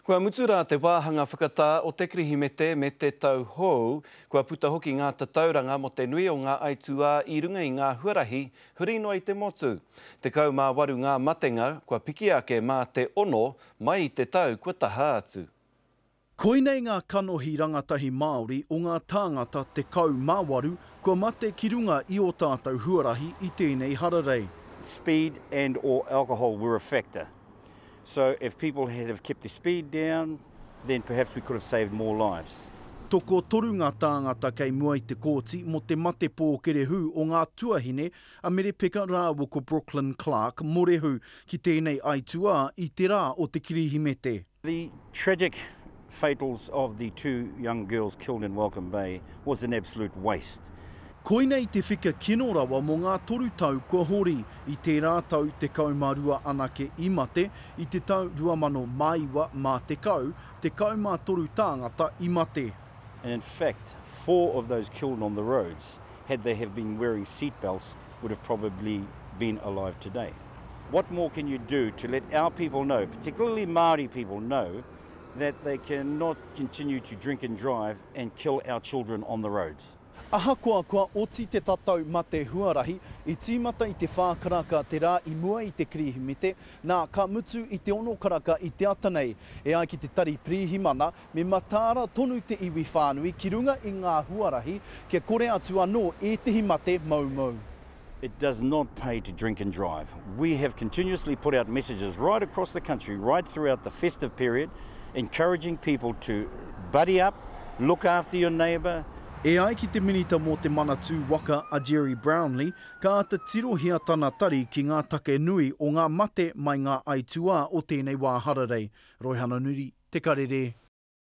Kua mutura te wāhanga whakatā o te kirihimete me te tau hou, kua puta hoki ngā tatauranga mo te nui o ngā aitua i runga i ngā huarahi, huri noa i te motu. Te kau mā waru ngā matenga, kua piki ake mā te ono, mai i te tau kua taha atu. Koinei ngā kanohi rangatahi Māori o ngā tāngata te kau mā waru, kua mate ki runga i o tātou huarahi i tēnei hararei. Speed and or alcohol were a factor. So if people had have kept the speed down, then perhaps we could have saved more lives. Toko toru ngā tāngata kei mua i te kōti mo te mate pōkerehu o ngā tuahine a mere peka rāua ko Brooklyn Clark morehu ki tēnei aitua i te rā o te kirihimete. The tragic fatals of the two young girls killed in Welcome Bay was an absolute waste. Koinei te whika kino rawa mo ngā toru tau kua hori i te rā tau te kaumarua anake i mate i te tau 2001 mā te kau mā toru tāngata i mate. And in fact, 4 of those killed on the roads, had they have been wearing seatbelts, would have probably been alive today. What more can you do to let our people know, particularly Māori people know, that they cannot continue to drink and drive and kill our children on the roads? Ahakoa kua oti te tatau ma te huarahi, i tīmata i te whākaraka te rā i mua i te kirihimete, nā ka mutu i te ono karaka i te atanei, e ai ki te tari pirihimana, me matāra tonu te iwi whānui ki runga i ngā huarahi, kia kore atu anō e te himate mau. It does not pay to drink and drive. We have continuously put out messages right across the country, right throughout the festive period, encouraging people to buddy up, look after your neighbour. E ai ki te minita mō te manatū waka a Jerry Brownlee, ka ata tirohia tana tari ki ngā take nui o ngā mate mai ngā aitua o tēnei wā hararei. Roihana Nuri, Te Karere.